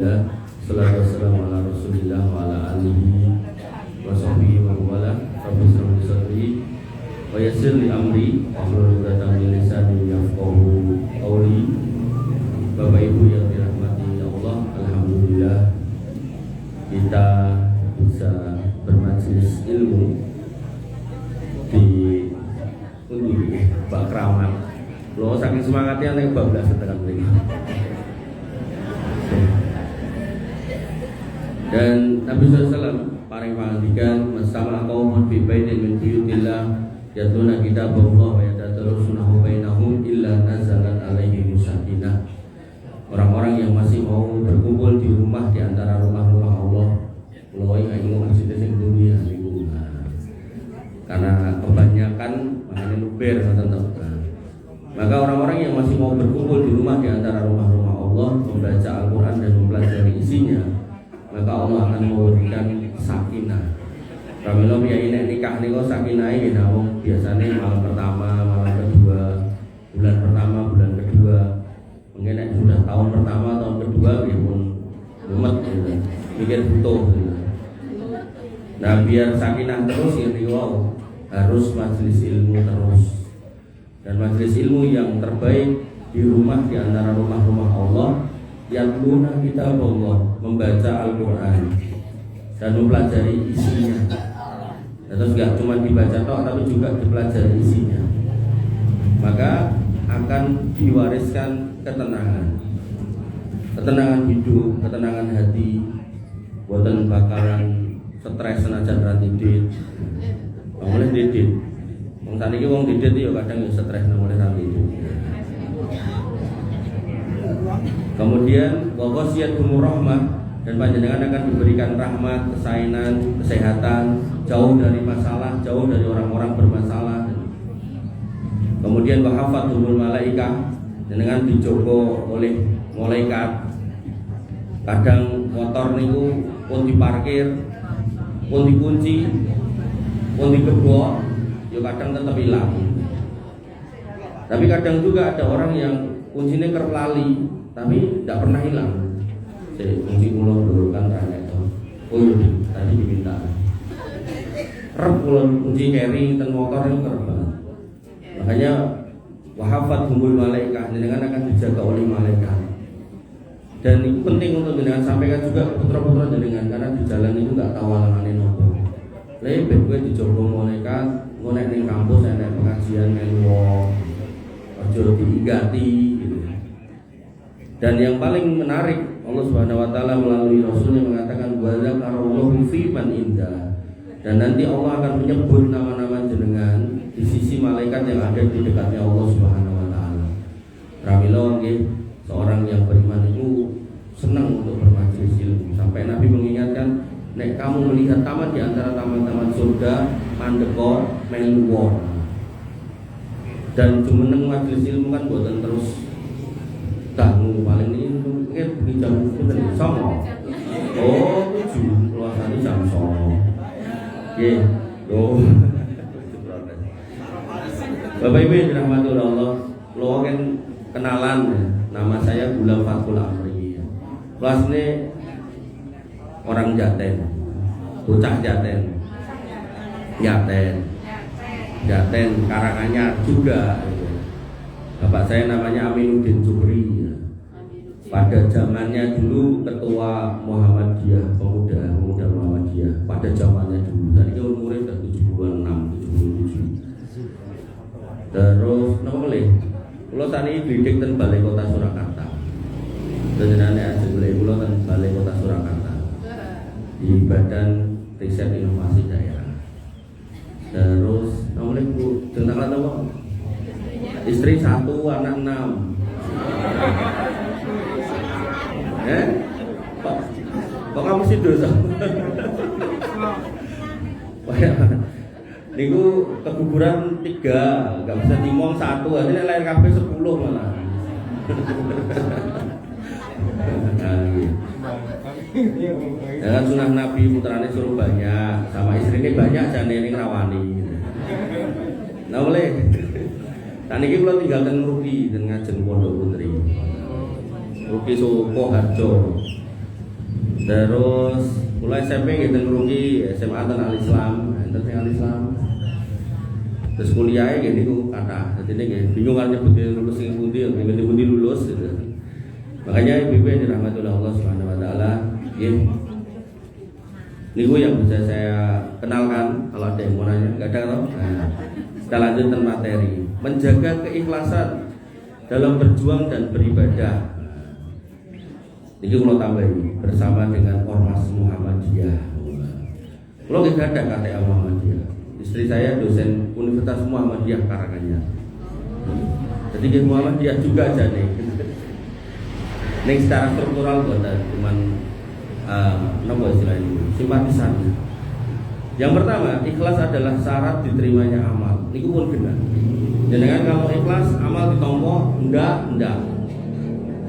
Alhamdulillah, salatu wassalamu ala Rasulillah wa ala alihi wa sahbihi wa wala. Rabbi shrah li sadri wa yassir li amri wahlul 'uqdatam min lisani yafqahu qawli. Bapak Ibu yang dirahmati Allah, alhamdulillah kita bisa bermajelis ilmu di Pak Kramat. Lo saking semangatnya nek bablas tekan mriki. Dan Nabi SAW paring pangandikan masama qaumun fi baitin min buyutillah yatluna kitaballah wa yatadarasunahu bainahum illa nazalat alaihim sakinah. Orang-orang yang masih mau berkumpul di rumah di antara rumah-rumah Allah, kalau ingat masjid sing dunia niku. Karena kebanyakan makanya luber teman-teman. Maka orang-orang yang masih mau berkumpul di rumah di antara rumah-rumah Allah, membaca Al-Quran dan mempelajari isinya, maka Allah akan memberikan sakinah. Pramila piye nek nikah niku sakinah iki namung biasane malam pertama, malam kedua, bulan pertama, bulan kedua. Mungkin nek sudah tahun pertama, tahun kedua ya pun mumet gitu. Mikir butuh gitu. Nah, biar sakinah terus ya niku harus majelis ilmu terus. Dan majelis ilmu yang terbaik di rumah di antara rumah-rumah Allah yang guna kitab Allah, membaca Al-Quran dan mempelajari isinya. Terus gak cuma dibaca tok, tapi juga dipelajari isinya. Maka akan diwariskan ketenangan hidup, ketenangan hati. Boten bakalan stres senajan ra didit. Mulai didit. Wong saniki wong didit ya kadang ya stres nang oleh ra didit. Kemudian waqasiyatuhum rahmah, dan panjenengan akan diberikan rahmat, kesayangan, kesehatan, jauh dari masalah, jauh dari orang-orang bermasalah. Kemudian wahafatuhumul malaikah, dengan dijogo oleh malaikat. Kadang motor niku pun diparkir, pun dikunci, pun digebok, ya kadang tetap hilang. Tapi kadang juga ada orang yang kuncinya kerlali, tapi tidak pernah hilang. Kunci pulau dulu kan rame itu. Oh iya, tadi diminta. Pulau kunci carry dan motor itu kerban. Makanya wahafat humbul malaikat, dengan akan dijaga oleh malaikat. Dan itu penting untuk dengan sampaikan juga putra-putra jenengan, karena di jalan itu nggak tahu alangane nopo. Lebih gue dijogo malaikat, gue naik ning kampus, saya naik pengajian melu, ojo diigati. Dan yang paling menarik, Allah Subhanahu wa taala melalui Rasulnya mengatakan wa zakarallahu fi man indah. Dan nanti Allah akan menyebut nama-nama jenengan di sisi malaikat yang ada di dekatnya Allah Subhanahu wa taala. Pramila nggih, seorang yang beriman itu senang untuk bermajelis ilmu. Sampai Nabi mengingatkan, nek kamu melihat taman di antara taman-taman surga, mandekor meluwor. Dan jumeneng majelis ilmu kan boten terus dangu paling ini mungkin di jam sama. Oh, 7 luasane jam 9. Nggih. Oh. Bapak Ibu yang dirahmati oleh Allah, kula kan kenalan ya. Nama saya Gulam Fathul Amri. Kelasnya orang Jaten. Bocah Jaten. Jaten Karanganyar juga. Bapak saya namanya Aminuddin Jumri. Pada zamannya dulu ketua Muhammadiyah, pemuda Muhammadiyah. Pada zamannya dulu, tadi dia umurnya sudah 76, 77. Terus, nama boleh? Kalau saat ini didik di Balai Kota Surakarta. Sebenarnya asli Pulau dan Balai Kota Surakarta di Badan Riset Inovasi Daerah. Terus, nama boleh Bu? Tentang apa? Istri 1, anak 6. Kok kamu sih dosa? Niku keguguran 3, nggak bisa dimong 1, artinya lain kabeh 10 malah. Nah, gitu. Jangan sunah Nabi putrane suruh banyak, sama istrinya banyak jane ning rawani. Nah boleh. Tadi kita kalau tinggalkan Ruki dan ngajeng Pondok Putri. Ruki Sukoharjo. Terus mulai SMP kita ngrungi SMA ten Al-Islam, enten Al-Islam. Terus kuliahnya gini ku kata, jadi ini bingung kan nyebut lulus yang pundi, yang pundi lulus. Gitu. Makanya ibu yang dirahmati oleh Allah Subhanahu Wa Taala, ini yang bisa saya kenalkan. Kalau ada yang mau nanya, nggak ada kan? Nah, kita lanjutkan materi. Menjaga keikhlasan dalam berjuang dan beribadah. Ini kalau tambahin bersama dengan Ormas Muhammadiyah. Kalau kita ada KTA Muhammadiyah. Istri saya dosen Universitas Muhammadiyah Karanganyar. Jadi ke Muhammadiyah juga aja nih. Nih secara struktural bukan cuman nama istilahnya simpatisan. Yang pertama, ikhlas adalah syarat diterimanya amal. Ini pun benar. Jangan kalau ikhlas amal ditompo enggak.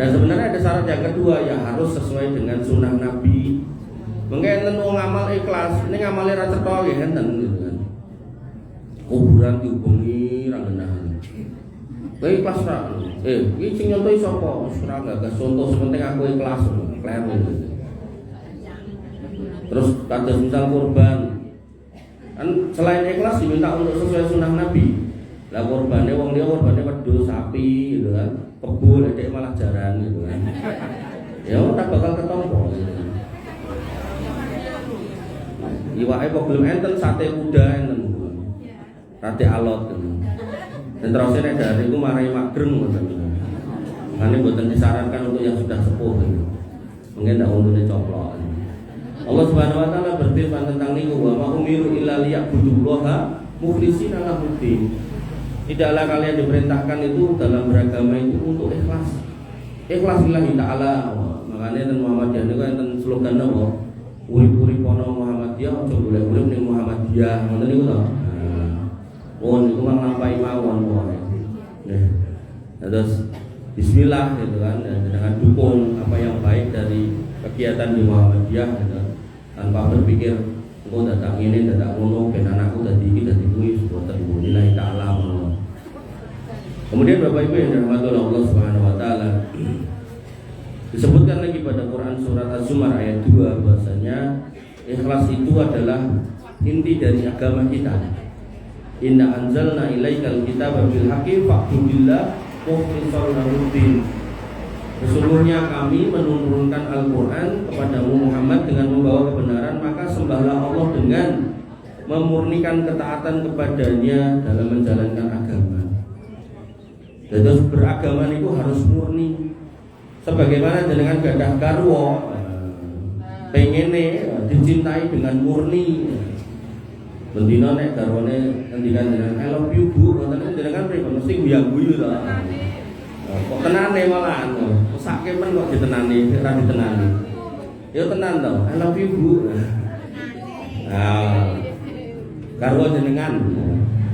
Dan sebenarnya ada syarat yang kedua, ya harus sesuai dengan sunnah Nabi. Mungkin wong ngamal ikhlas, ini ngamalnya ra cetha nggih enten gitu kan. Kuburan dihubungi ra genah. Kowe ikhlas ra? Iki sing nyontohi sapa? Wis ora gagas contoh, penting aku ikhlas kleru. Terus kados misal kurban. Kan selain ikhlas diminta untuk sesuai sunnah Nabi. Lah korbane wong liya korbane wedhus, sapi gitu kan. Kebul adek malah jarang gitu kan. Ya ora bakal ketompo gitu. Iwake kok belum enten sate kuda enten. Sate alot gitu. Dan terusnya nek dari iku marai magreng ngoten. Mane mboten disarankan untuk yang sudah sepuh gitu. Mungkin ndak untune coplok. Allah Subhanahu wa taala berfirman tentang niku wa ma umiru illa liya'budullaha mukhlishina lahuddin. Tidaklah kalian diperintahkan itu dalam beragama itu untuk ikhlas. Ikhlas lillahi ta'ala. Makanya dan Muhammadiyah niku enten slogan napa? Urip-urip ana Muhammadiyah aja golek-golek ning Muhammadiyah. Ngoten niku to. Oh niku mah nglampahi mawon wae. Nah, terus bismillah gitu kan, dan dengan dukung apa yang baik dari kegiatan di Muhammadiyah gitu. Tanpa berpikir engko dadak ngene dadak ngono ben anakku dadi iki dadi kuwi boten lillahi ta'ala. Kemudian Bapak Ibu yang dirahmati oleh Allah Subhanahu wa taala, disebutkan lagi pada Quran surat Az-Zumar ayat 2 bahasanya ikhlas itu adalah inti dari agama kita. Inna anzalna ilaikal kitaba bil haqqi fa'budillaha mukhlishan lahuddin. Sesungguhnya kami menurunkan Al-Quran kepadamu Muhammad dengan membawa kebenaran, maka sembahlah Allah dengan memurnikan ketaatan kepadanya dalam menjalankan agama. Dan terus beragama itu harus murni. Sebagaimana dengan gadah garwa, pengene dicintai dengan murni. Bendina nek garwane ngendikan dengan I love you bu, ngoten jenengan pripun mesti guyu-guyu to. Kok tenane malahan kok. Sake men kok ditenani, ora ditenani. Ya tenan to, I love you bu. Nah, garwa jenengan.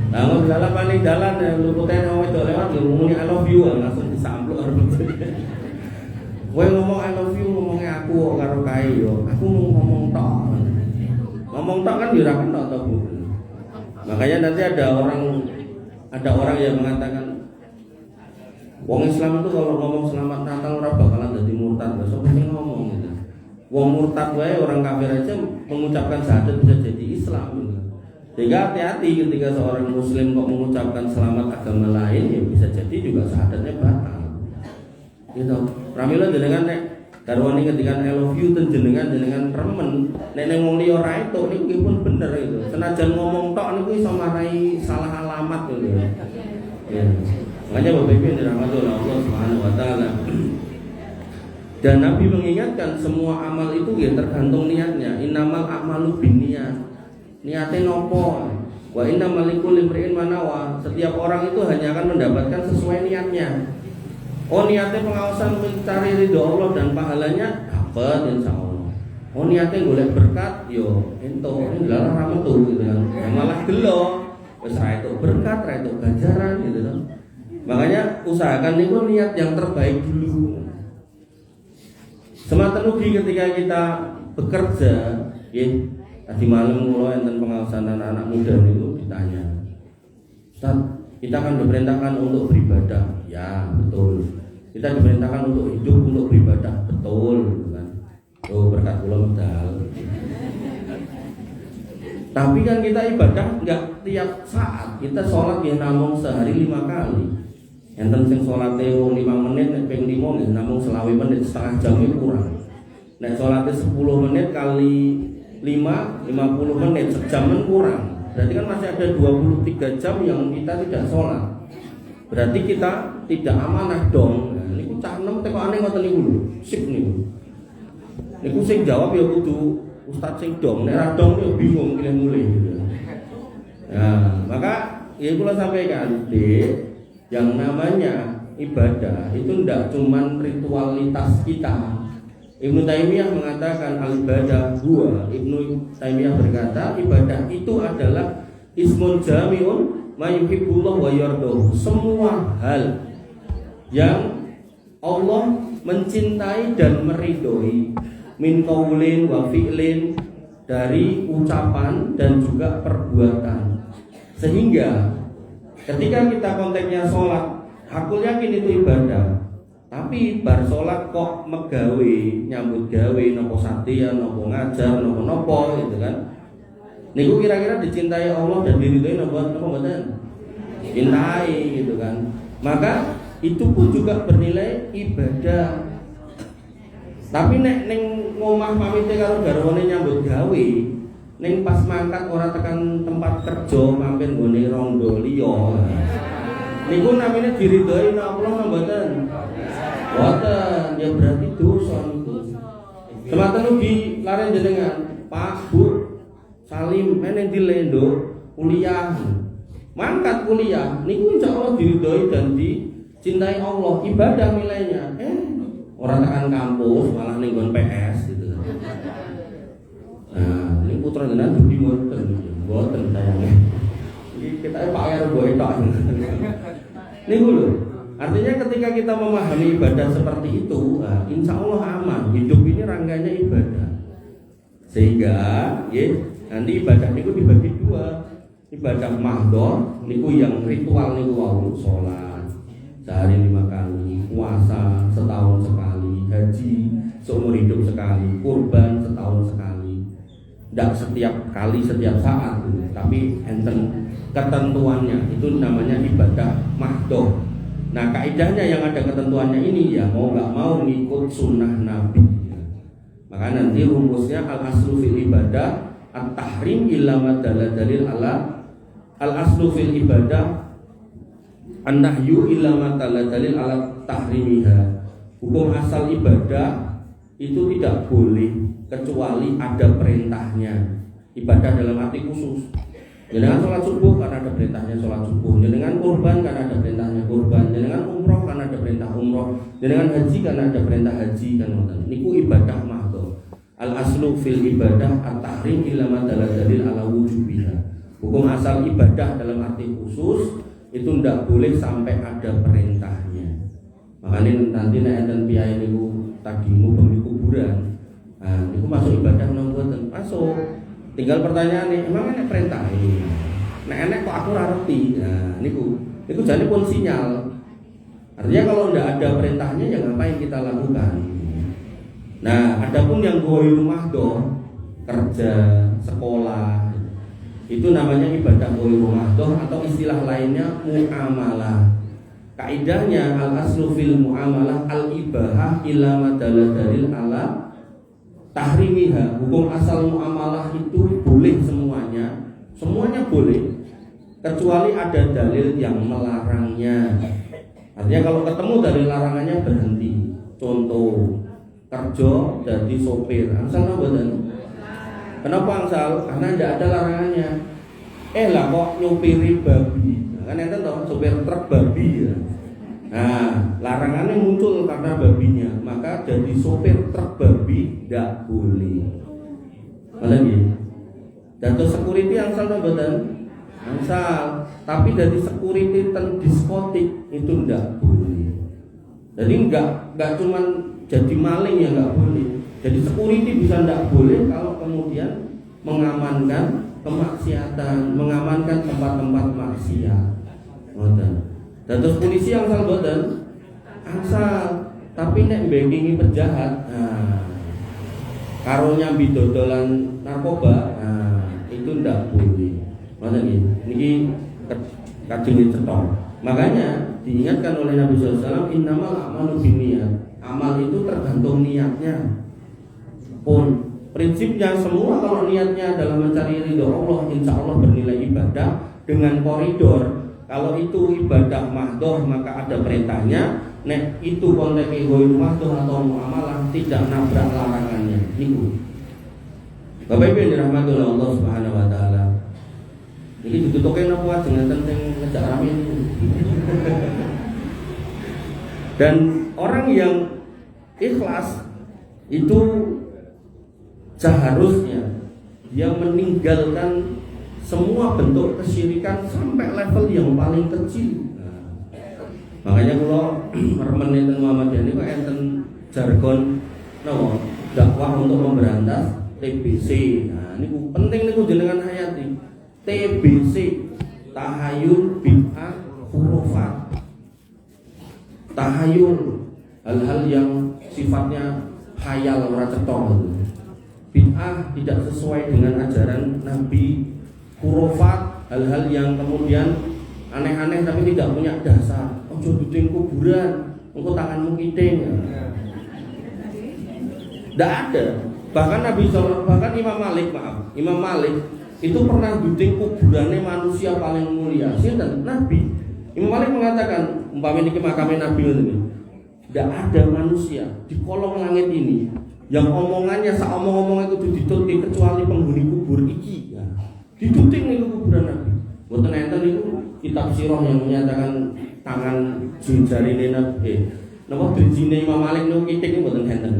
Nah, mau dalan paling dalan luputane wong wedok lewat ngomong I love you langsung disampluk karo. Kowe ngomong I love you ngomongnya aku kok karo kae yo. Aku mau ngomong tok. Ngomong tok kan ora kena to, Bu. Makanya nanti ada orang yang mengatakan wong Islam itu kalau ngomong selamat Natal ora bakalan dadi murtad. Lah sapa sing ngomong gitu. Wong murtad wae orang kafir aja mengucapkan syahadat bisa jadi Islam gitu. Sehingga hati-hati ketika seorang muslim kok mengucapkan selamat agama lain, ya bisa jadi juga syahadatnya batal. Gitu. Pramila jenengan nek garwani ketika I love you ten jenengan remen nek ning wong liya ora itu niku pun bener itu. Senajan ngomong tok niku iso marai salah alamat gitu. Ya. Makanya Bapak Ibu yang dirahmati oleh Allah Subhanahu wa taala. Dan Nabi mengingatkan semua amal itu ya tergantung niatnya. Innamal a'malu binniyat. Niatnya nopo. Wa innamal likulli imri'in ma nawa. Setiap orang itu hanya akan mendapatkan sesuai niatnya. Oh niatnya pengawasan mencari ridho Allah dan pahalanya dapat insyaallah. Oh niatnya golek berkat yo ento ini lalah ra metu gitu kan. Ya malah gelo wis ra itu berkat ra itu ganjaran gitu kan. Makanya usahakan niku niat yang terbaik dulu. Semanten ugi ketika kita bekerja, nggih. Tadi malam mulai enten pengawasan anak-anak muda itu ditanya, Ustaz, kita akan diperintahkan untuk beribadah, ya betul. Kita diperintahkan untuk hidup untuk beribadah, betul, kan? Oh berkat kula medal. Tapi kan kita ibadah nggak tiap saat. Kita sholat ya namung sehari 5 kali. Enten sing sholate wong 5 menit, nek ping 5 nggih namung selawe menit, setengah jam itu kurang. Nek sholate 10 menit kali 5, 50 menit, sejaman kurang. Berarti kan masih ada 23 jam yang kita tidak sholat. Berarti kita tidak amanah dong. Nah, niku cah enem tekokane ngoten niku lho. Sip niku. Niku sing jawab ya kudu Ustaz sing dong, nek ra dong ya bingung milih mulih gitu. Nah, maka ya kula sampaikan, Dik, yang namanya ibadah itu ndak cuman ritualitas kita. Ibnu Taimiyah mengatakan al-ibadah huwa. Ibnu Taimiyah berkata ibadah itu adalah ismun jami'un ma yuhibbullah wa yardahu. Semua hal yang Allah mencintai dan meridhoi, min qaulin wa fi'lin, dari ucapan dan juga perbuatan. Sehingga ketika kita konteksnya sholat, aku yakin itu ibadah. Tapi bar sholat kok megawe, nyambut gawe, nopo satya, nopo ngajar, nopo gitu kan. Niku kira-kira dicintai Allah dan diridhoi nopo mboten? Cintai gitu kan. Maka itu pun juga bernilai ibadah. Tapi nek ning ngomah pamite karo garwane nyambut gawe, ning pas mangkat ora tekan tempat kerja mampir nggone rondo liya. Niku namine diridhoi napa Allah mboten? Mboten, ya berarti dosa niku. Semanten ugi lare jenengan, Pak, Bu, Salim meneh dilendo kuliah. Mangkat kuliah niku insyaallah diridhoi dan dicintai Allah, ibadah nilainya. Orang tekan kampus malah ning nggon PS gitu. Nah, ini putra jenengan budi mboten sayangnya. Iki kita Pak RW tok. Niku lho. Artinya ketika kita memahami ibadah seperti itu, nah, insya Allah aman. Hidup ini rangkaiannya ibadah. Sehingga, nanti ibadah niku dibagi 2. Ibadah mahdhor niku yang ritual niku wau, sholat sehari 5 kali, puasa setahun sekali, haji seumur hidup sekali, kurban setahun sekali. Tidak setiap kali setiap saat, tapi enten ketentuannya, itu namanya ibadah mahdhor. Nah, kaidahnya yang ada ketentuannya ini ya mau nggak mau ngikut sunnah Nabi. Maka nanti rumusnya al aslu fil ibadah at-tahrim illa ma dalil ala al aslu fil ibadah an-nahyu illa ma dalil ala tahrimiha. Hukum asal ibadah itu tidak boleh kecuali ada perintahnya. Ibadah dalam arti khusus. Jenengan sholat subuh karena ada perintahnya sholat subuh. Jenengan kurban karena ada perintahnya kurban. Jenengan umroh karena ada perintah umroh. Jenengan haji karena ada perintah haji kan ngoten. Niku ibadah mahdhor. Al aslu fil ibadah at-tahrim illa ma dalil ala wujubiha. Hukum asal ibadah dalam arti khusus itu tidak boleh sampai ada perintahnya. Makanya nanti nek enten piyai niku tagimu bumi kuburan. Nah, niku masuk ibadah nang mboten? Masuk. Tinggal pertanyaan nih, emang enek perintah ini? Nek enek kok aku ora ngerti. Nah, niku jane pun sinyal. Artinya kalau tidak ada perintahnya ya ngapain kita lakukan? Nah, adapun yang ghairu mahdhor, kerja, sekolah, itu namanya ibadah ghairu mahdhor atau istilah lainnya muamalah. Kaidahnya al aslu fil muamalah al ibahah illa ma dalil ala tahrimiha. Hukum asal muamalah itu boleh semuanya boleh kecuali ada dalil yang melarangnya. Artinya kalau ketemu dalil larangannya berhenti. Contoh, kerja jadi sopir, angsal mboten? Kenapa angsal? Karena tidak ada larangannya. Lah kok nyupiri babi? Kan enten toh sopir truk babi ya. Nah, larangannya muncul karena babinya, maka jadi sopir truk babi tidak boleh. Mana gitu? Dato security angsal mboten? Angsal. Tapi dari security ten diskotik itu tidak boleh. Jadi enggak cuman jadi maling ya enggak boleh. Jadi security bisa tidak boleh kalau kemudian mengamankan kemaksiatan, mengamankan tempat-tempat maksiat. Ngoten. Dados polisi angsal mboten? Angsal. Tapi nek backingi penjahat. Nah, karo nyambi dodolan narkoba, nah itu ndak boleh. Ngoten niki kadung cetok. Makanya diingatkan oleh Nabi SAW, innamal a'malu binniyat. Amal itu tergantung niatnya. Pun prinsipnya semua kalau niatnya adalah mencari ridho Allah, insya Allah bernilai ibadah dengan koridor. Kalau itu ibadah mahdoh maka ada perintahnya. Nek itu konteksnya goib mahdoh atau muamalah tidak nabrak larangannya. Niku. Bapak Ibu yang dirahmati oleh Allah Subhanahu Wa Taala. Ini ditutupkan apa dengan tentang ngejak rame ini. Dan orang yang ikhlas itu seharusnya dia meninggalkan semua bentuk kesyirikan sampai level yang paling kecil. Makanya kalau remen enten Muhammadiyah niku enten jargon napa dakwah untuk memberantas TBC. Nah niku penting niku jenengan hayati. TBC, tahayul bid'ah khurafat. Tahayul hal-hal yang sifatnya khayal ora cetha. Bid'ah tidak sesuai dengan ajaran Nabi. Khurafat hal-hal yang kemudian aneh-aneh tapi tidak punya dasar. Ojo bikin kuburan, engko tanganmu kiting. Tidak ada. Bahkan Nabi SAW, bahkan Imam Malik itu pernah bikin kuburannya manusia paling mulia. Sinten? Nabi. Imam Malik mengatakan, umpamanya ini makamnya Nabi ini, tidak ada manusia di kolong langit ini yang omongannya saomong-omong itu ditutupi kecuali penghuni kubur iki. Dituting nih kuburan Nabi. Boten enten itu kitab sirah yang menyatakan tangan jari Nabi. Napa drijine Imam Malik niku kitik niku boten enten.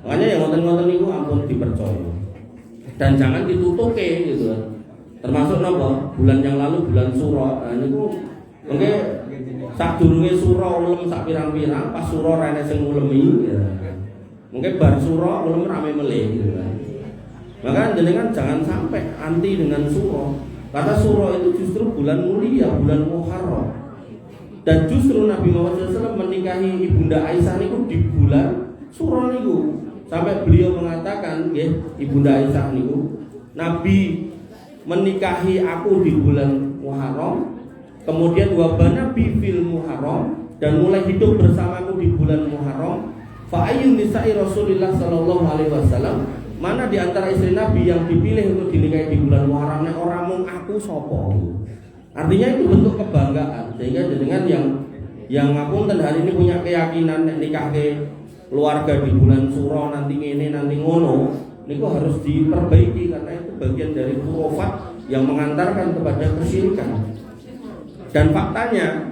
Makanya yang ngoten-ngoten niku ampun dipercaya. Dan jangan ditutuke gitu. Termasuk napa? Bulan yang lalu bulan Suro. Nah niku mengke sadurunge Suro ulem sak pirang-pirang, pas Suro rene sing ngulemi ya. Mungkin bar Suro ulem rame meleh gitu kan. Maka jenengan jangan sampai anti dengan Suro. Karena Suro itu justru bulan mulia, bulan Muharram. Dan justru Nabi Muhammad SAW menikahi Ibunda Aisyah niku di bulan Suro niku. Sampai beliau mengatakan, Ibunda Aisyah niku, Nabi menikahi aku di bulan Muharram, kemudian wabana bi fil Muharram, dan mulai hidup bersamaku di bulan Muharram. Fa ayyun nisa'i Rasulillah sallallahu alaihi wasallam, mana di antara istri Nabi yang dipilih untuk dinikahi di bulan Muharram nek ora mung aku sapa. Artinya itu bentuk kebanggaan. Sehingga dengan yang ngapunten hari ini punya keyakinan nek nikahke keluarga di bulan Suro nanti ngene nanti ngono, niku harus diperbaiki karena itu bagian dari khurafat yang mengantarkan kepada kesyirikan. Dan faktanya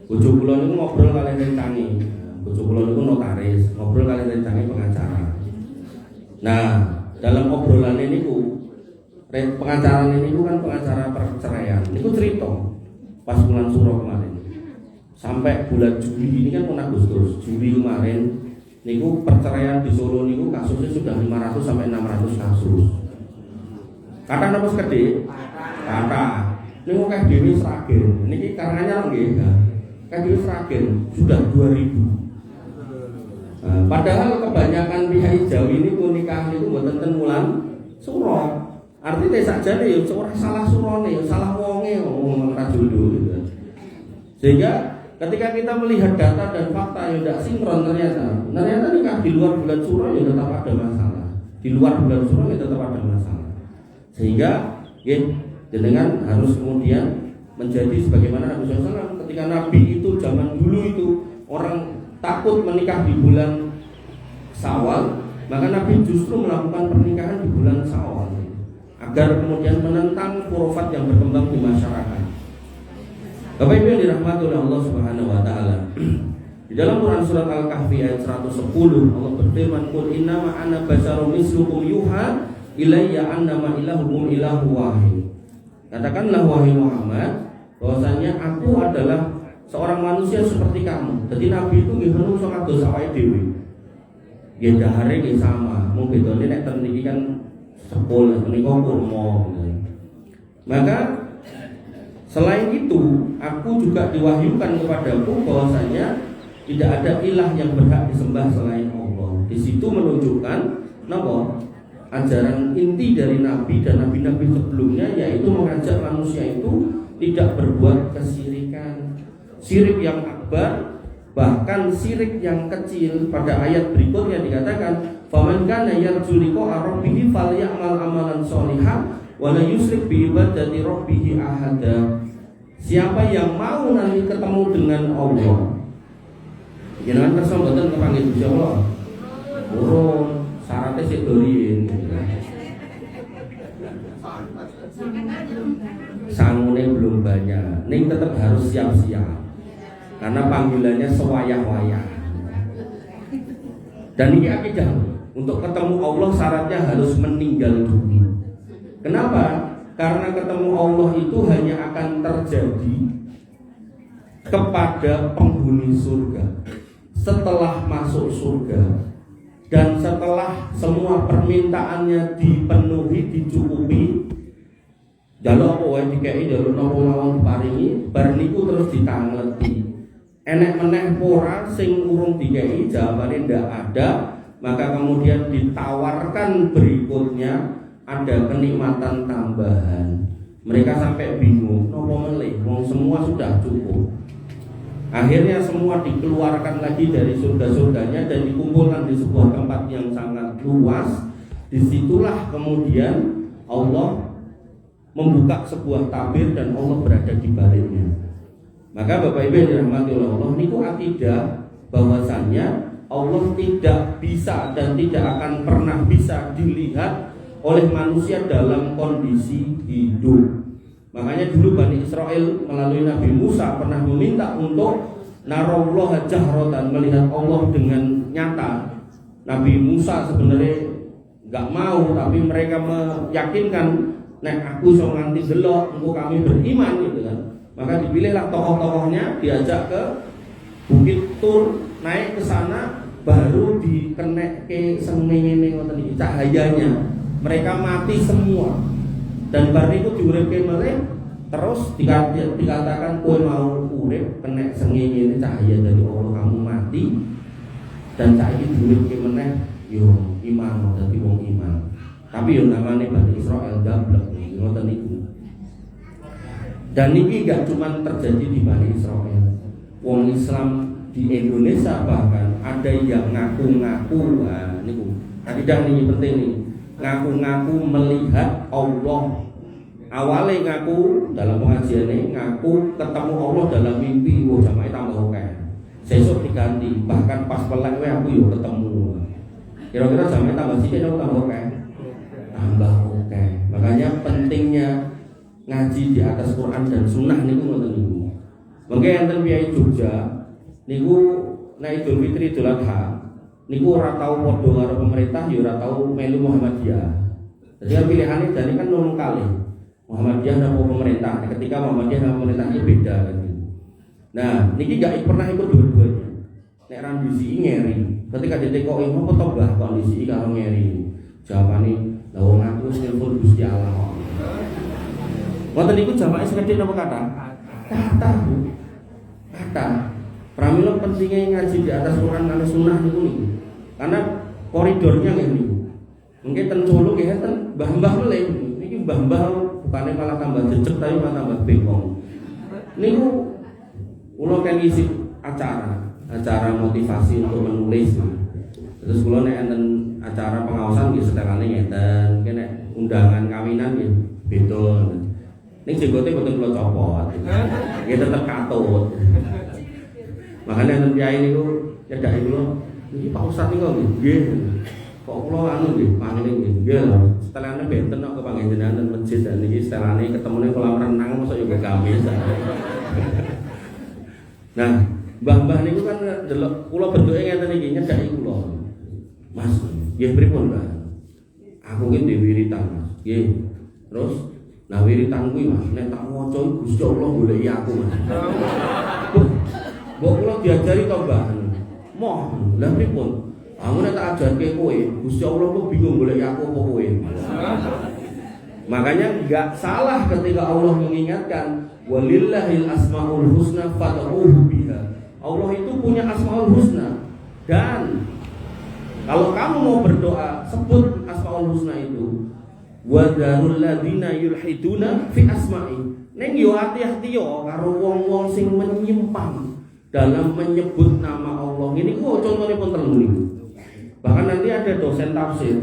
bojo kula niku ngobrol kali rencangi. Bojo kula niku notaris, ngobrol kali rencangi pengacara. Nah, dalam obrolan ini pengacara ini kan pengacara perceraian. Niku cerita pas bulan Suro kemarin. Sampai bulan Juli ini kan pun Agustus, Juli kemarin niku perceraian di Solo niku kasusnya sudah 500 sampai 600 kasus. Kata napa gede? Kata niku kayak Dewi Sragen. Niki karangannya nggih. Kayak Dewi Sragen sudah 2000. Padahal kebanyakan pihak Jawi niku nikah niku mboten ten wulan Suro. Artinya sakjane ya ora salah surone, ya salah wonge wong ra jodoh gitu. Sehingga ketika kita melihat data dan fakta yang tidak sinkron ternyata nikah di luar bulan Suro ya tetap ada masalah. Di luar bulan Suro ya tetap ada masalah. Sehingga jenengan harus kemudian menjadi sebagaimana Nabi SAW ketika Nabi itu zaman dulu itu orang takut menikah di bulan Syawal, maka Nabi justru melakukan pernikahan di bulan Syawal agar kemudian menentang khurafat yang berkembang di masyarakat. Bapak Ibu yang dirahmati oleh Allah Subhanahu wa taala. Di dalam Quran surat Al-Kahfi ayat 110 Allah berfirman, "Qul innama ana basyarum mislukum yuha ilayya annama ilahukum ilahu wahid." Katakanlah wahai Muhammad, bahwasanya aku adalah seorang manusia seperti kamu. Jadi Nabi itu nggih menungso kados awake dhewe. Nggih dahare nggih sama, mung bedane nek ten niki kan sepul, menika kurma. Maka selain itu, aku juga diwahyukan kepadaku bahwasanya tidak ada ilah yang berhak disembah selain situ menunjukkan napa? Ajaran inti dari Nabi dan Nabi-Nabi sebelumnya, yaitu mengajak manusia itu tidak berbuat kesyirikan, syirik yang akbar, bahkan syirik yang kecil. Pada ayat berikutnya dikatakan, faman kana yarju liqa'a rabbih falyamal amalan sholihan wa la yusyrik bi ibadati rabbih ahada. Siapa yang mau nanti ketemu dengan Allah, jenengan kersa mboten kepanggih Gusti Allah, urun syaratnya sik dolin. Sangune belum banyak, ning tetap harus siap-siap. Karena panggilannya sewayah-wayah. Dan ini akidah, untuk ketemu Allah syaratnya harus meninggal dulu. Kenapa? Karena ketemu Allah itu hanya akan terjadi kepada penghuni surga setelah masuk surga, dan setelah semua permintaannya dipenuhi, dicukupi, jaluk apa wae dikei, jaluk napa mawon diparingi, bar niku terus ditangleti. Enek meneh ora sing urung dikei, jawabane ndak ada, maka kemudian ditawarkan berikutnya ada kenikmatan tambahan. Mereka sampai bingung, nopo melih, wong semua sudah cukup. Akhirnya semua dikeluarkan lagi dari surga-surganya dan dikumpulkan di sebuah tempat yang sangat luas. Disitulah kemudian Allah membuka sebuah tabir dan Allah berada di baliknya. Maka Bapak Ibu yang dirahmati oleh Allah, niku akidah bahwasannya Allah tidak bisa dan tidak akan pernah bisa dilihat oleh manusia dalam kondisi hidup. Makanya dulu Bani Israel melalui Nabi Musa pernah meminta untuk narallah jahratan, melihat Allah dengan nyata. Nabi Musa sebenarnya nggak mau, tapi mereka meyakinkan, nek aku so nganti delok, engko kami beriman gitu kan. Maka dipilihlah tokoh-tokohnya, diajak ke Bukit Tur, naik ke sana, baru dikenek ke sengenge ngoten iki cahayanya. Mereka mati semua. Dan bar niku diuripke meleh, terus dikatakan kowe mau urip kena sengenge cahaya dari Allah, kamu mati dan saiki diuripke meneh yo iman, dadi wong iman. Tapi yo namane Bani Israel gablek ngoten niku. Dan ini gak cuma terjadi di Bani Israel. Wong Islam di Indonesia bahkan ada yang ngaku-ngaku, nah niku akidah niki penting nih. Ngaku-ngaku melihat Allah. Awalnya ngaku dalam pengajian ini, ngaku ketemu Allah dalam mimpi, wah jamaah tambah oke. Sesuk diganti, bahkan pas pelek aku yo ketemu. Kira-kira jamaah tambah sithik atau tambah oke? Tambah oke. Makanya pentingnya ngaji di atas Quran dan Sunnah niku ngoten niku. Mengke enten piyai Jogja niku nek Idul Fitri Idul Adha niku ora tau padha karo pemerintah, ya ora tau melu Muhammadiyah. Jadi pilihannya dari kan nomor kali Muhammadiyah dan pemerintah. Ketika Muhammadiyah dan pemerintahnya beda kan. Nah, niki gak pernah ikut dua-duanya. Nek rambisi ngeri. Ketika ditekoki apa to Mbah kondisi kalau ngeri. Jawabane, "Lah wong aku wis nelpon Gusti Allah." Wonten niku jamaah sekedhik napa kata? Kata. Kata. Pramila pentingnya ngaji di atas Quran dan Sunnah niku niku. Karena koridornya nggih niku. Mungkin ten Solo nggih ten mbah-mbah meleh. Niki mbah-mbah bukannya malah tambah jejeg tapi malah tambah bengong. Niku kula kan ngisi acara motivasi untuk menulis. Terus kula nek enten acara pengawasan nggih setelane ngeten, kene undangan kawinan nggih beda. Ning jenggote boten kula copot. Nggih tetep katut. Makanya enten kiai niku nyedaki kula, "Iki Pak Ustaz niku nggih. Kok kula anu nggih, pangene nggih. Setelane benten kok kepanggih jenengan ten masjid dan iki setelane ketemune kolam renang mosok yo gamis." Nah, mbah-mbah niku kan delok kula bentuke ngeten iki nyedaki kula. "Mas, nggih pripun, Mbah? Aku ki dhewe wiritan, Mas." Nggih. Terus, "Lah wiritan kuwi, Mas, nek tak waca Gusti Allah goleki aku, Mas." Mbok kula diajari to, Mbah. Moh, lha pripun? Aku nek tak ajarke kowe, Gusti Allah kok bingung goleki aku apa kowe. Makanya enggak salah ketika Allah mengingatkan walillahil asmaul husna fad'uhu biha. Allah itu punya asmaul husna dan Kalau kamu mau berdoa, sebut Asmaul Husna itu. Wa dzarul ladzina yulhiduna fi asma'i. Ning yo hati-hati yo karo wong-wong sing menyimpang dalam menyebut nama Allah. Ini kok contohnya pun telu niku. Bahkan nanti ada dosen tafsir.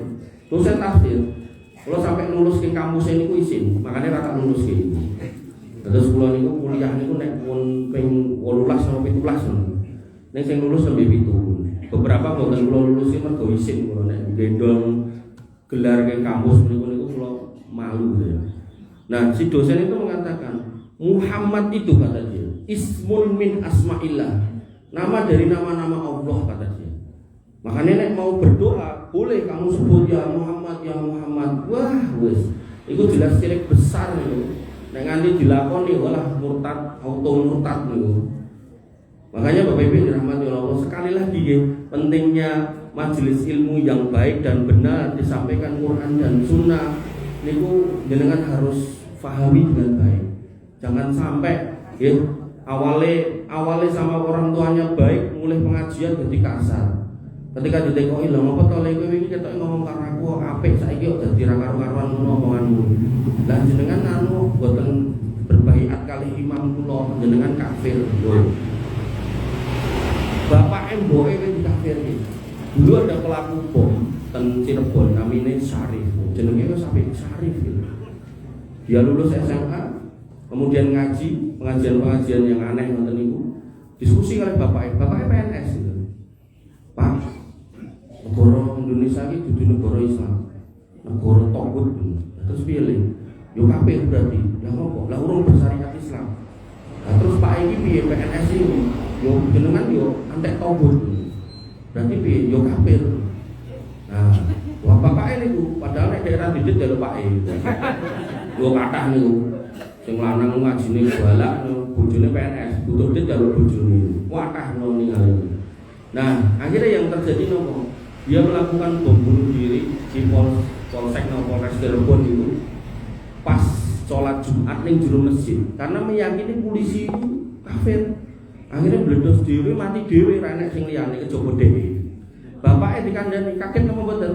Kalau sampai lulus ke kampus ini ku izin, makanya rata lulus ke ini. Terus kalau niku kuliah niku nek pun ping 18 sampai 17. Nek sing lulus lebih itu. Beberapa mboten kula lulus iki mergo izin kula nek gendong gelar ke kampus niku kula malu ya. Nah, si dosen itu mengatakan Muhammad itu kata dia ismun min asma'illah, nama dari nama-nama Allah kata dia. Makanya nek mau berdoa boleh kamu sebut ya Muhammad ya Muhammad. Wah wis itu jelas syirik besar itu. Nek nganti dilakoni walah murtad auto murtad niku. Makanya Bapak Ibu dirahmati Allah, sekali lagi ya, pentingnya majelis ilmu yang baik dan benar disampaikan Quran dan Sunnah niku jenengan harus pahami dengan baik. Jangan sampai ya awale sama orang tuanya baik, mulai pengajian jadi kasar. Ketika ditekoki lho ngopo to lek kowe iki ketok ngomong karo aku apik saiki kok dadi ra karo-karuan ngono omonganmu. Lah jenengan anu boten berbaiat kali imam kula, jenengan kafir. Bapak mboke wis dikafirke. Dulu ada pelaku bom ten Cirebon namanya Syarif. Jenenge wis sampe Syarif gitu. Dia lulus SMA, kemudian ngaji, pengajian-pengajian yang aneh ngoten niku. Diskusi kali bapaknya PNS gitu. Pak, negara Indonesia iki dudu negara Islam. Negara togut. Terus pilih. Yo kafir berarti. Lah ngopo? Lah urung bersyariat Islam. Nah, terus Pak iki piye PNS ini? Yo jenengan yo antek togut. Berarti piye? Yo kafir. Nah, wah bapak niku padahal nek daerah didit ya Pak e. Yo kathah niku. Sing lanang ngajine balak bojone PNS, butuh dit karo bojone. Kathah ngono ningali. Nah, akhirnya yang terjadi nopo? Dia melakukan bom bunuh diri di Polsek Polres Cirebon itu pas sholat Jumat ning jero masjid karena meyakini polisi itu kafir. Akhirnya meledos dhewe mati dhewe ra enek sing liyane kejaba dhewe. Bapake dikandani kaget napa mboten?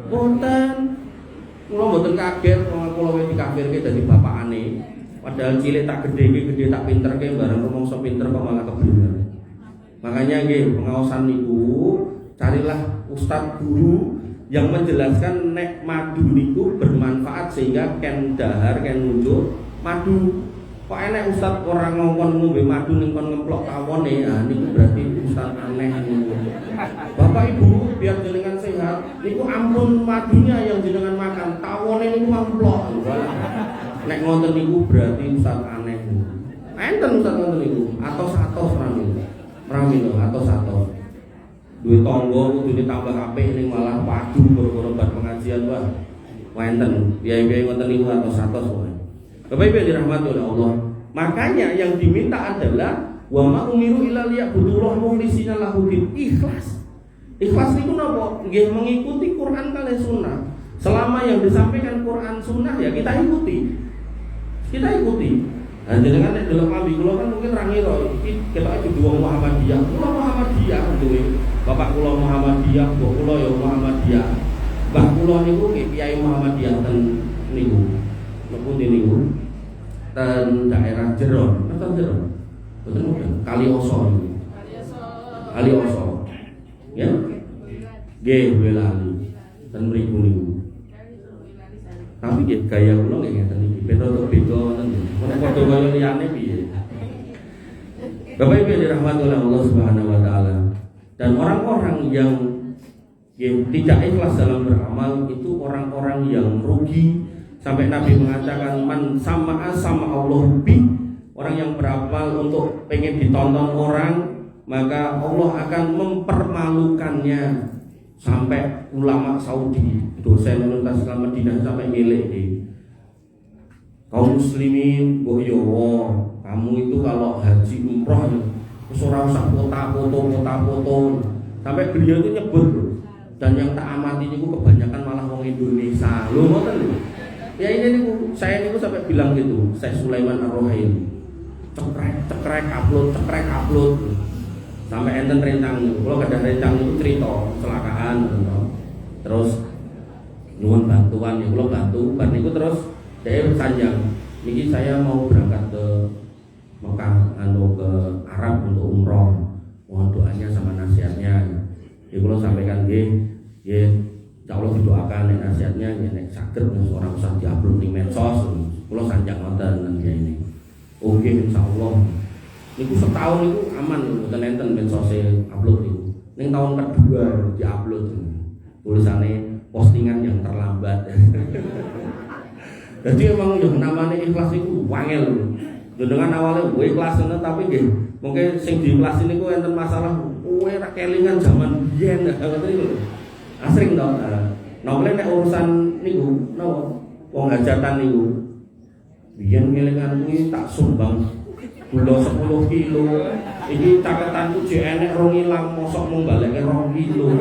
Mboten. Kula mboten kaget kula wis dikafirke dadi bapakane. Padahal cilik tak gede tak pinterke bareng rumangsa pinter kok malah kebener. Makanya nggih pengaosan niku carilah ustadz guru yang menjelaskan nek madu niku bermanfaat sehingga ken dahar ken muncul madu. Kok enek ustadz orang ngomong ngombe madu ning kon ngemplok tawone, ah niku berarti ustadz aneh niku. Bapak Ibu biar jenengan sehat, niku ampun madunya yang jenengan makan, tawone niku ngemplok. Nek ngoten niku berarti ustadz aneh. Enten ustadz ngoten niku, atos-atos rami lho, atos-atos. Duit tangga kudu ditambah apik ning malah padu gara-gara bar pengajian wah. Wenten, piye-piye ngoten niku atos-atos wae. Bapak Ibu dirahmati oleh Allah. Makanya yang diminta adalah wa ma umiru illa liya'budullaha mukhlishina lahudin. Ikhlas. Ikhlas itu napa? Nggih mengikuti Quran kali Sunnah. Selama yang disampaikan Quran Sunnah ya kita ikuti. Kita ikuti. Nah, jenengan nek delok lambi kula kan mungkin ra ngira iki ketoke kudu wong Muhammadiyah. Kula Muhammadiyah duwe. Bapak kula Muhammadiyah, mbok kula ya Muhammadiyah. Mbah kula niku nggih Kyai Muhammadiyah ten niku. Napa niku? Ten daerah Jeron, napa Jeron? Betul Kalioso. Kalioso. Ya. Nggih, welali. Ten mriku niku. Tapi nggih gaya kula nggih ngeten iki. Beda ngoten. Nek padha kaya liyane piye? Bapak Ibu dirahmati oleh Allah Subhanahu wa taala. Dan orang-orang yang tidak ikhlas dalam beramal itu orang-orang yang rugi. Sampai Nabi mengatakan man sama Allah bi, orang yang beramal untuk pengen ditonton orang, maka Allah akan mempermalukannya. Sampai ulama Saudi, dosen Universitas Islam Madinah sampai milik kaum muslimin, kamu itu kalau haji umroh terus ora usah foto. Sampai beliau itu nyebut dan yang tak amati niku kebanyakan malah wong Indonesia. Lho ngoten lho. Ya ini niku saya niku sampai bilang gitu, Syekh Sulaiman Ar-Rohaili. Cekrek upload. Sampai enten rencang niku. Kalau kada rencang niku cerita kecelakaan. Terus nyuwun bantuan ya kula bantu bar niku terus dhek sanjang niki saya mau berangkat ke Mekah ke Arab untuk umroh. Mohon doanya sama nasihatnya. Ya kula sampaikan nggih, insyaallah didoakan nek nasihatnya nek saged ora usah diupload ning medsos. Kula sanjang wonten nggih ini. Oke insyaallah. Niku setahun niku aman mboten enten medsose upload niku. Ning tahun kedua diupload. Tulisannya postingan yang terlambat. Jadi emang yang namanya ikhlas itu wangel. Dengan awalnya ikhlas tapi nggih mungkin sing diikhlas ini ku enten masalah kowe ra kelingan zaman biyen ngoten niku. Asring to. Noplen nek urusan niku napa wong hajatan niku. Biyen kelingan kuwi tak sumbang gula 10 kilo. Iki caketanku jek enek 2 ilang mosok mung baleke 2 kilo.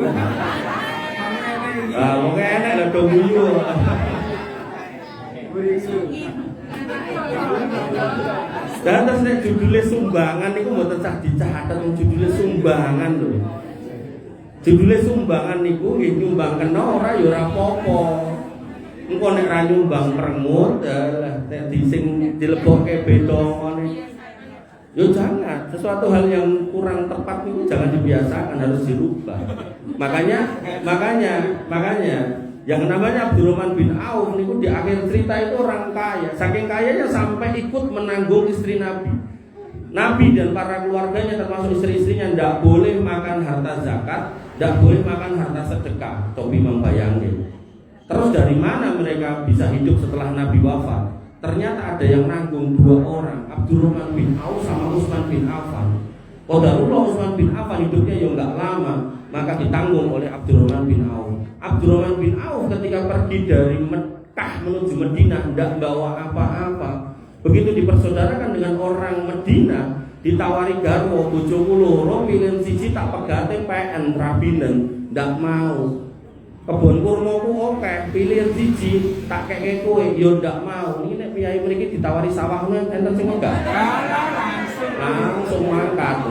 Mungkin enak lah dong guyu. Dan terus nek judulnya sumbangan niku mboten cah dicatet judulnya sumbangan lho. Judulnya sumbangan niku nggih nyumbang kena ora ya ora apa-apa. Engko nek ra nyumbang permut nek sing dilebokke beda ngene. Yo jangan, sesuatu hal yang kurang tepat itu jangan dibiasakan, harus dirubah. Makanya yang namanya Abdurrahman bin Auf niku di akhir cerita itu orang kaya, saking kayanya sampai ikut menanggung istri Nabi. Nabi dan para keluarganya termasuk istri-istrinya tidak boleh makan harta zakat, tidak boleh makan harta sedekah. Cobi membayangkan. Terus dari mana mereka bisa hidup setelah Nabi wafat? Ternyata ada yang nanggung 2 orang, Abdurrahman bin Auf sama Utsman bin Affan. Qadarullah Utsman bin Affan hidupnya ya enggak lama, maka ditanggung oleh Abdurrahman bin Auf. Abdurrahman bin Auf ketika pergi dari Mekah menuju Madinah tidak bawa apa-apa. Begitu dipersaudarakan dengan orang Madinah, ditawari garwa bojoku loro pilih siji tak pegate PN rabinen, ndak mau. Kebon kurmaku oke, pilih siji tak keke kowe yo ndak mau. Iki nek piyai mriki ditawari sawahmu enten sing enggak. Langsung mangkat.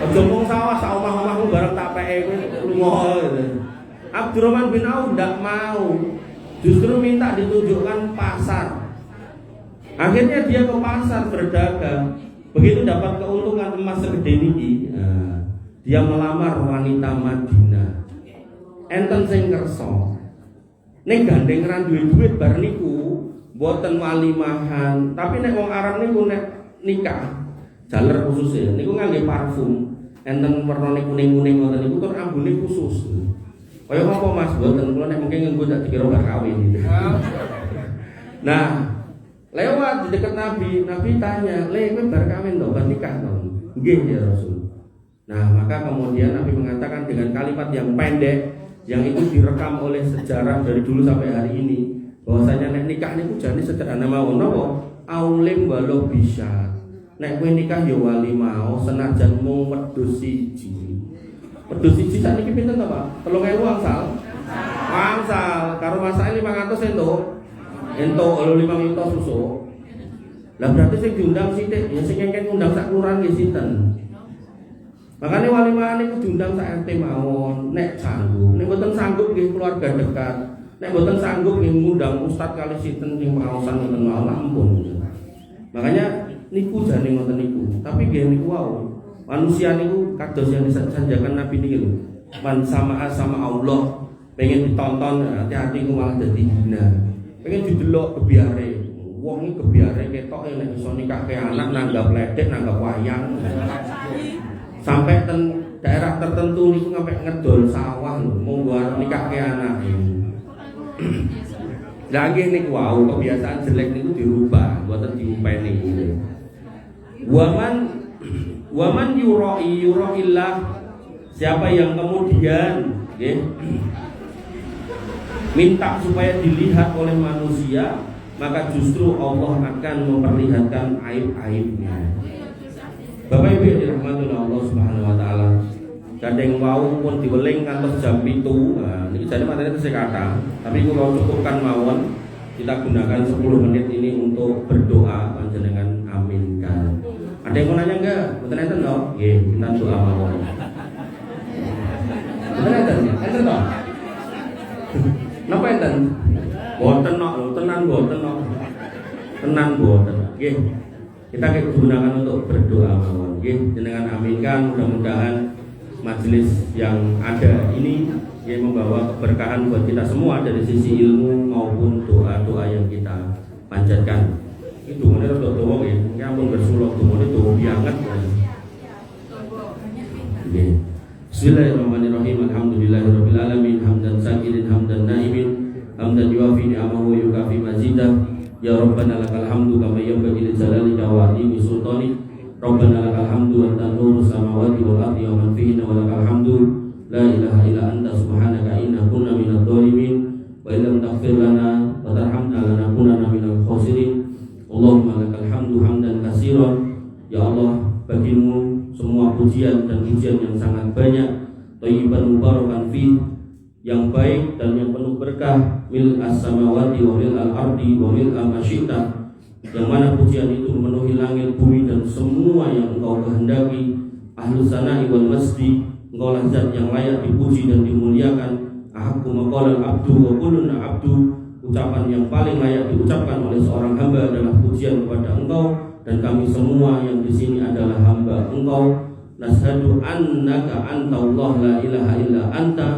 Aja mung sawah sak omah-omahmu bareng tak peke kowe lunga. Abdurrahman bin Auf ndak mau. Justru minta ditunjukkan pasar. Akhirnya dia ke pasar berdagang. Begitu dapat keuntungan emas segede niki, dia melamar wanita Madinah. Enten sing kersa ning gandeng ra duwe duit bar niku mboten walimahan, tapi nek wong Arab niku nek nikah jaler khusus ya niku ngangge parfum enten wernane kuning-kuning ngoten niku tur ambune khusus. Kaya apa Mas mboten kula nek mungkin nganggo tak dikira bar kawin gitu. Nah, lewat di dekat Nabi tanya, "Le kowe bar kawin to, bar nikah to?" "Nggih ya Rasul." Nah, maka kemudian Nabi mengatakan dengan kalimat yang pendek yang itu direkam oleh sejarah dari dulu sampai hari ini bahwasanya nek nikah niku jane sederhana mawon napa aulim walau bisa nek kowe nikah ya wali mau senajan mung wedhus siji sakniki pinten to Pak 3.000 angsal karo masake 500 entuk 5 juta susu lah berarti sing diundang sithik ya sing ngengken ngundang sak kelurahan nggih sinten. Makanya walimah niku diundang sak RT mawon, nek sanggup. Nek mboten sanggup nggih keluarga dekat. Nek mboten sanggup nggih ngundang ustaz kali sinten sing pengaosan ngoten mawon ampun. Makanya niku jane ngoten niku. Tapi nggih niku wau. Manusia niku kados yang disanjakan Nabi niki lho. Man sama Allah, pengen ditonton hati-hati ku malah dadi hina. Pengen didelok kebiare. Wong iki kebiare ketok nek iso nikahke anak nanggap ledek, nanggap wayang. Sampai daerah tertentu niku sampai ngedol sawah lho, monggo arep nikahke anak. Lah nggih niku wau kebiasaan jelek niku dirubah, mboten diumpeni niku. Waman yura'illah siapa yang kemudian nggih minta supaya dilihat oleh manusia, maka justru Allah akan memperlihatkan aib-aibnya. Bapak Ibu yang dirahmati Allah Subhanahu wa taala. Gandeng wau pun diweling ngantos jam 7. Nah, niki jane materi tesih kata, tapi kula cukupkan mawon. Kita gunakan 10 menit ini untuk berdoa panjenengan aminkan. Ada yang mau nanya enggak? Mboten enten to? Nggih, kita doa mawon. Mboten enten toh? Napa enten? Boten no, tenan boten no. Tenan boten. Nggih. Kita gunakan untuk berdoa mawon. Nggih, jenengan aminkan mudah-mudahan majelis yang ada ini yang membawa keberkahan buat kita semua dari sisi ilmu maupun doa-doa yang kita panjatkan. Itu benar untuk doa ya, ampun bersuluk doa itu biangat. Bismillahirrahmanirrahim. Alhamdulillahirabbil alamin hamdan sakirin hamdan naimin hamdan yuafi ni'amahu wa yukafi mazidah. Ya Rabbana lakal hamdu kama yanbaghi li jalalika wa 'azimi sultanik. Rabbana lakal hamdu wa anta nurus samawati wal ardi wa man fihinna wa lakal hamdu la ilaha illa anta subhanaka inna kunna minadh dhalimin wa illam taghfir lana wa tarhamna lanakunanna minal khasirin. Allahumma lakal hamdu hamdan katsiran. Ya Allah, bagimu semua pujian dan pujian yang sangat banyak, thayyiban mubarakan fi, yang baik dan yang penuh berkah, mil as-samawati wa mil al-ardi wa mil al-masyita, yang mana pujian itu memenuhi langit, bumi dan semua yang engkau kehendaki. Ahlus sana'i wal masdi, engkau lah zat yang layak dipuji dan dimuliakan. Ahakku maqalal abdu wa kulluna abdu, ucapan yang paling layak diucapkan oleh seorang hamba adalah pujian kepada engkau, dan kami semua yang di sini adalah hamba engkau. Nashhadu annaka anta Allah la ilaha illa anta,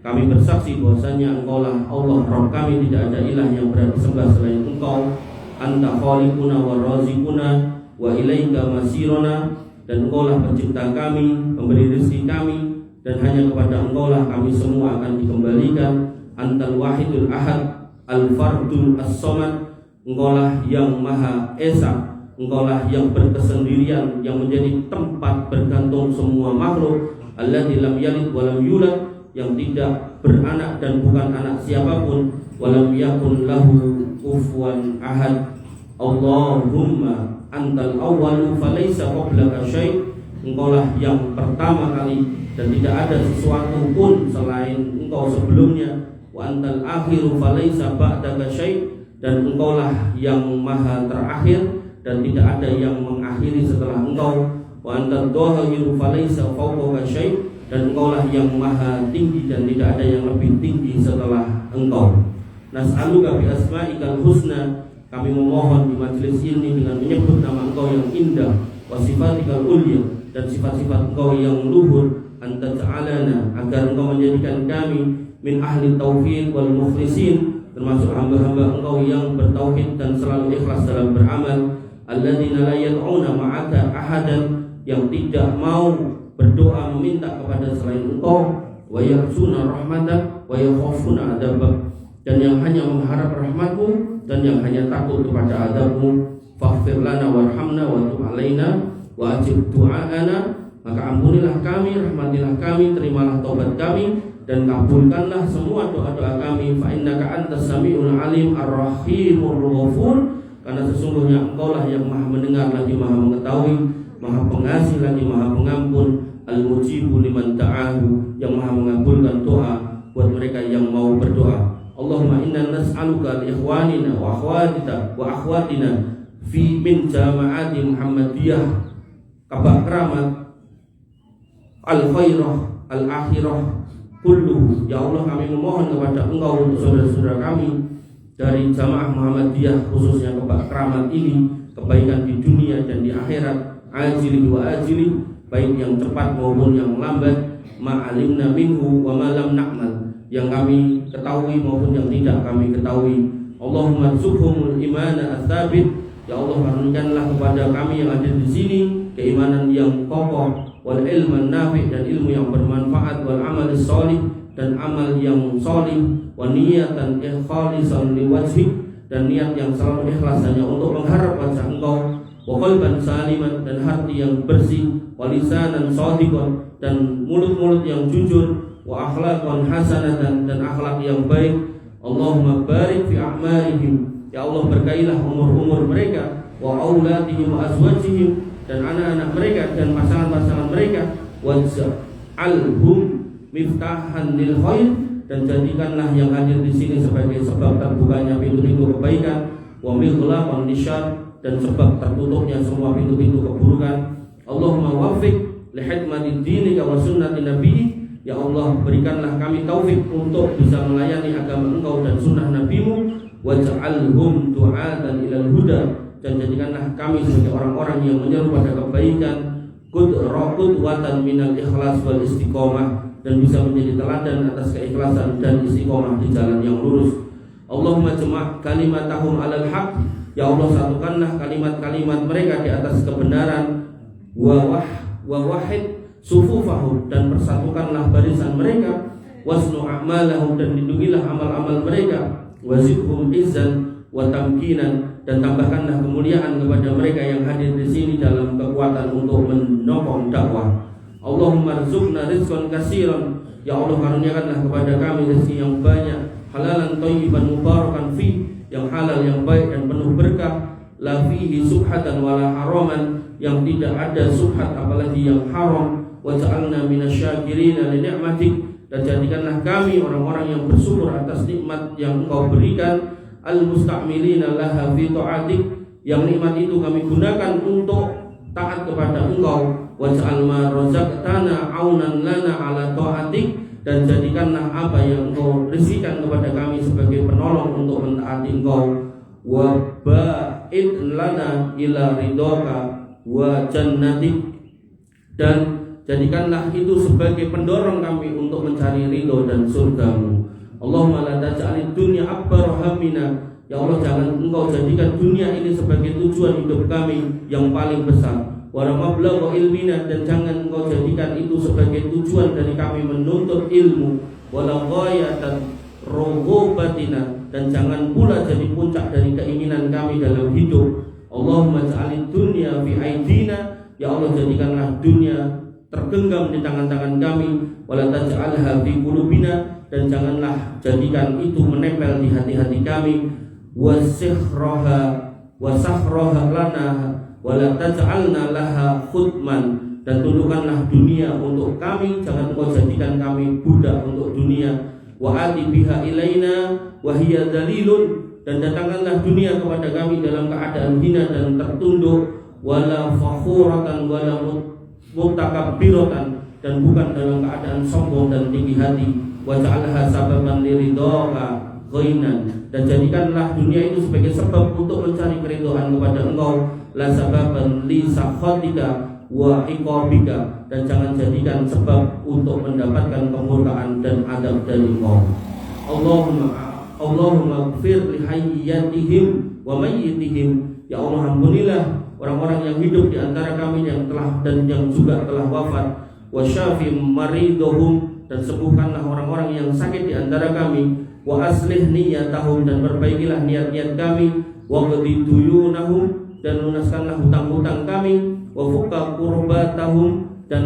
kami bersaksi bahwasanya engkau lah Allah Rabb kami, tidak ada ilah yang berhak disembah selain engkau. Anta khaliquna wa raziquna wa ilaika masiruna, dan engkau lah pencipta kami, pemberi rezeki kami, dan hanya kepada engkau lah kami semua akan dikembalikan. Antal wahidul ahad al-fardul as-samad, engkau lah yang maha esa, engkau lah yang berkesendirian, yang menjadi tempat bergantung semua makhluk. Alladzi lam yalid wa lam yulad, yang tidak beranak dan bukan anak siapapun. Walam yakun lahu kufuwan ahad. Allahumma antal awwalu falaysa qablaka syai', engkaulah yang pertama kali dan tidak ada sesuatu pun selain engkau sebelumnya. Wa antal akhiru falaysa ba'daka syai', dan engkaulah yang maha terakhir dan tidak ada yang mengakhiri setelah engkau. Wa antal dhahiru falaysa fawqaka syai', dan engkaulah yang maha tinggi dan tidak ada yang lebih tinggi setelah engkau. Nas'aluka bi asma'ikal husna, kami memohon di majelis ini dengan menyebut nama engkau yang indah, wa sifatikal ulya, dan sifat-sifat engkau yang luhur, anta ta'alana, agar engkau menjadikan kami min ahli tauhid wal mukhlisin, termasuk hamba-hamba engkau yang bertauhid dan selalu ikhlas dalam beramal. Alladzina la yad'una ma'aka ahadan, yang tidak mau berdoa meminta kepada selain engkau. Wa yarjuna rahmatak wa yakhafuna adabak, dan yang hanya mengharap rahmatmu dan yang hanya takut kepada adabmu. Faghfir lana warhamna wa tub alaina wa ajib du'aana, maka ampunilah kami, rahmatilah kami, terimalah taubat kami, dan kabulkanlah semua doa-doa kami. Fa innaka antas samiul alim ar-rahimur ghafur, karena sesungguhnya engkau lah yang maha mendengar lagi maha mengetahui, maha pengasih lagi maha pengampun. Al-mujibu liman ta'ahu, yang maha mengabulkan doa buat mereka yang mau berdoa. Allahumma inna nas'aluka li-ikhwanina wa akhwatina fi min jama'ati Muhammadiyah kabak keramat al-khairah al-akhirah kulluhu. Ya Allah, kami memohon kepada engkau untuk saudara-saudara kami dari jamaah Muhammadiyah, khususnya kabak keramat ini, kebaikan di dunia dan di akhirat, ajili wa ajili, baik yang cepat maupun yang lambat, ma'alimna minhu wa ma lam na'mal, yang kami ketahui maupun yang tidak kami ketahui. Allahumma subhumul imana ats-tsabit, ya Allah, karunikanlah kepada kami yang ada di sini keimanan yang kokoh, wal ilman nafi', dan ilmu yang bermanfaat, wal amal sholih, dan amal yang sholih, wa niyatan ikhlisan liwajhik, dan niat yang selalu ikhlas hanya untuk mengharap wajah engkau, wa qalban saliman, dan hati yang bersih, wa lisanan shadiqan, dan mulut-mulut yang jujur, wa akhlaqan hasanatan, dan akhlak yang baik. Allahumma barik fi a'marihim, ya Allah, berkailah umur-umur mereka, wa auladihim wa azwajihim, dan anak-anak mereka dan pasangan-pasangan mereka, waj'alhum miftahan lil khair, dan jadikanlah yang hadir di sini sebagai sebab terbukanya pintu-pintu kebaikan, wa mighlaqan lisyarr, dan sebab tertutupnya semua pintu-pintu keburukan. Allahumma wafiq li hikmati dinika wa sunnati nabi, Ya Allah, berikanlah kami taufik untuk bisa melayani agama Engkau dan sunnah Nabi-Mu. Waj'alhum du'atan ilal huda, dan jadikanlah kami sebagai orang-orang yang menyeru pada kebaikan, qudwatan minal ikhlas wal istiqomah, dan bisa menjadi teladan atas keikhlasan dan istiqomah di jalan yang lurus. Allahumma jama' kalimatahum alal haq, ya Allah satukanlah kalimat-kalimat mereka di atas kebenaran. Wa wahid sufufahum, dan persatukanlah barisan mereka. Wasnu a'malahum, dan lindungilah amal-amal mereka. Wazidhum izzan wa tamkinan, dan tambahkanlah kemuliaan kepada mereka yang hadir di sini dalam kekuatan untuk menopang dakwah. Allahumma rzuqna rizqan katsiran, ya Allah karuniakanlah kepada kami rezeki yang banyak, halalan thayyiban mubarakan fi, yang halal yang baik dan penuh berkah, la fihi subhatan wala haraman, yang tidak ada subhat apalagi yang haram. Waj'alna minasyakirina li ni'matik, dan jadikanlah kami orang-orang yang bersyukur atas nikmat yang Engkau berikan. Al-mustamilina laha fi ta'atik, yang nikmat itu kami gunakan untuk taat kepada Engkau. Waj'al ma razaqtana aunan lana ala ta'atik, dan jadikanlah apa yang Engkau rizkikan kepada kami sebagai penolong untuk mentaati Engkau. Wa ba'id lana ila ridhaka wa jannatik, dan jadikanlah itu sebagai pendorong kami untuk mencari ridho dan surgamu. Allahumma la taj'alid dunya akbar hammina, ya Allah jangan Engkau jadikan dunia ini sebagai tujuan hidup kami yang paling besar. Wa mablagha ilmina, dan jangan Engkau jadikan itu sebagai tujuan dari kami menuntut ilmu. Wa la ghayatan raghabatina, dan jangan pula jadi puncak dari keinginan kami dalam hidup. Allahumma ja'alid dunya fi aidina, ya Allah jadikanlah dunia tergenggam di tangan-tangan kami. Wala taj'alha fi qulubina, dan janganlah jadikan itu menempel di hati-hati kami. Wasihraha lana wala taj'alna laha khutman, dan tundukkanlah dunia untuk kami, jangan Engkau jadikan kami budak untuk dunia. Wa ati biha ilaina wa hiya dalilun, dan datangkanlah dunia kepada kami dalam keadaan hina dan tertunduk. Wala fakhuratan wala mutakabbiratan, dan bukan dalam keadaan sombong dan tinggi hati. Waj'alha sababan liridhaka ghainan, dan jadikanlah dunia itu sebagai sebab untuk mencari keridhaan kepada Engkau. La sababan li sakhatika wa iqabika, dan jangan jadikan sebab untuk mendapatkan kemurkaan dan adab dari Engkau. Allahumma ighfir li hayyatihim wa mayyitihim, ya Allah ampunilah orang-orang yang hidup di antara kami yang telah dan yang juga telah wafat. Wa syafi maridhum, dan sembuhkanlah orang-orang yang sakit di antara kami. Wa aslih niyatahum, dan perbaikilah niat-niat kami. Wa qdi duyunahum, dan lunaskanlah hutang-hutang kami. Wa fukka kurbatahum, dan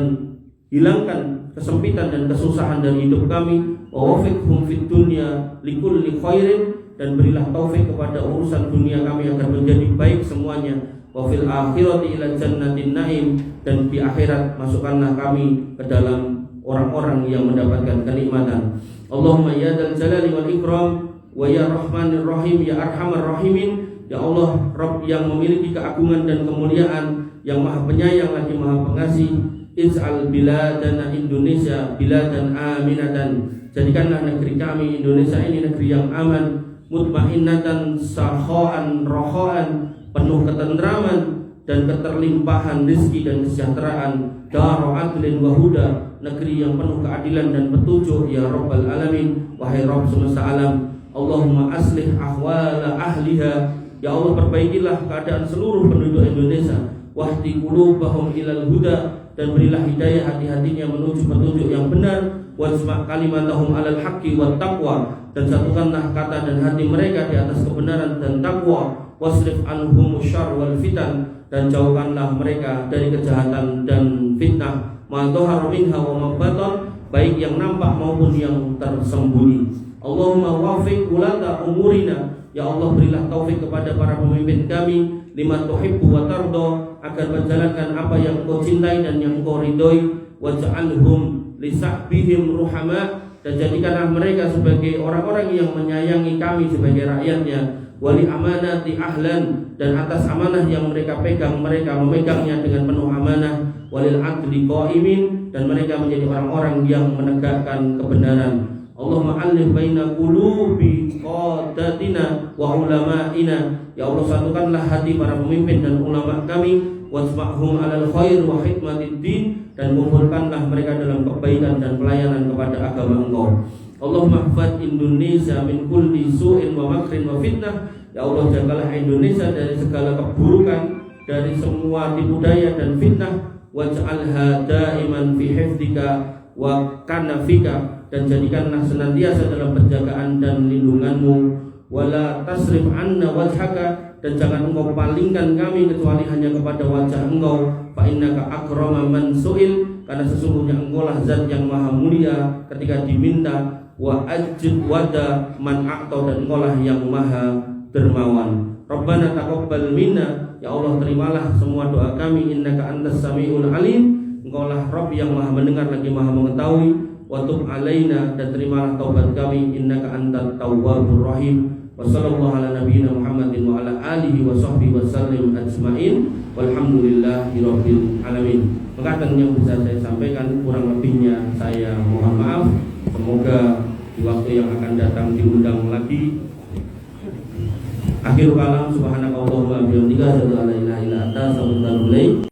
hilangkan kesempitan dan kesusahan dari hidup kami. Wa wafiqhum fid dunya likulli khairin, dan berilah taufik kepada urusan dunia kami agar menjadi baik semuanya. Wa fil akhirati ila jannatin naim, dan di akhirat masukkanlah kami ke dalam orang-orang yang mendapatkan kenikmatan. Allahumma ya dzal jalali wal ikram wa ya rahmanir rahim ya arhamar rahimin, ya Allah Rabb yang memiliki keagungan dan kemuliaan, yang maha penyayang lagi maha pengasih. Ij'al biladana Indonesia biladan aminatan, jadikanlah negeri kami Indonesia ini negeri yang aman. Mutmainnatan sakha'an roha'an, penuh ketentraman dan keterlimpahan rizki dan kesejahteraan. Daru adlin wa huda, negeri yang penuh keadilan dan petunjuk. Ya Rabbal Alamin, wahai Rabb semesta alam. Allahumma aslih ahwala ahliha, ya Allah perbaikilah keadaan seluruh penduduk Indonesia. Wahdi qulubahum ilal huda, dan berilah hidayah hati-hatinya menuju petunjuk yang benar. Wajma' kalimatahum alal haqqi wat taqwa, dan satukanlah kata dan hati mereka di atas kebenaran dan takwa. Wasrif anhum syarr wal fitan, dan jauhkanlah mereka dari kejahatan dan fitnah. Ma dhahara minha wa ma batan, baik yang nampak maupun yang tersembunyi. Allahumma wafiq ulata umurina, ya Allah berilah taufik kepada para pemimpin kami. Lima tuhibbu wa tardo, agar menjalankan apa yang Engkau cintai dan yang Engkau ridhoi. Waj'alhum lisahbihim ruhama, dan jadikanlah mereka sebagai orang-orang yang menyayangi kami sebagai rakyatnya. Wali amanati ahlan, dan atas amanah yang mereka pegang, mereka memegangnya dengan penuh amanah. Walil adli qaimin, dan mereka menjadi orang-orang yang menegakkan kebenaran. Allahumma alif baina qulubi qadatina wa ulama'ina. Ya Allah, satukanlah hati para pemimpin dan ulama kami, wasma'hum alal khair wa hikmatid din, dan kumpulkanlah mereka dalam kebaikan dan pelayanan kepada agama Engkau. Allahumma hafad Indonesia min kulli su'in wa makrin wa fitnah. Ya Allah, jagalah Indonesia dari segala keburukan, dari semua tipu daya dan fitnah. Waj'alha da'iman fi hifdika wa kanafika, dan jadikanlah senantiasa dalam penjagaan dan lindunganmu. Wala tasrif anna wajhaka, dan jangan engkau palingkan kami kecuali hanya kepada wajah engkau. Fa innaka akrama man su'il, karena sesungguhnya engkau lah zat yang maha mulia ketika diminta. Wa ajid wada man a'ta, dan engkau lah yang maha dermawan. Rabbana taqabbal minna, ya Allah terimalah semua doa kami, innaka antas samiul alim, engkau lah Rabb yang maha mendengar lagi maha mengetahui. Wa tub alaina, dan terimalah taubat kami, innaka antat tawwabur rahim. Wa sallallahu ala nabiyyina Muhammadin wa ala alihi wa sahbihi wa sallim ajma'in, walhamdulillahi rabbil alamin. Maka yang bisa saya sampaikan, kurang lebihnya saya mohon maaf. Semoga di waktu yang akan datang diundang lagi. Akhirul kalam, subhanakallahumma wa bihamdika, asyhadu an la ilaha illa anta, astaghfiruka wa atubu ilaik.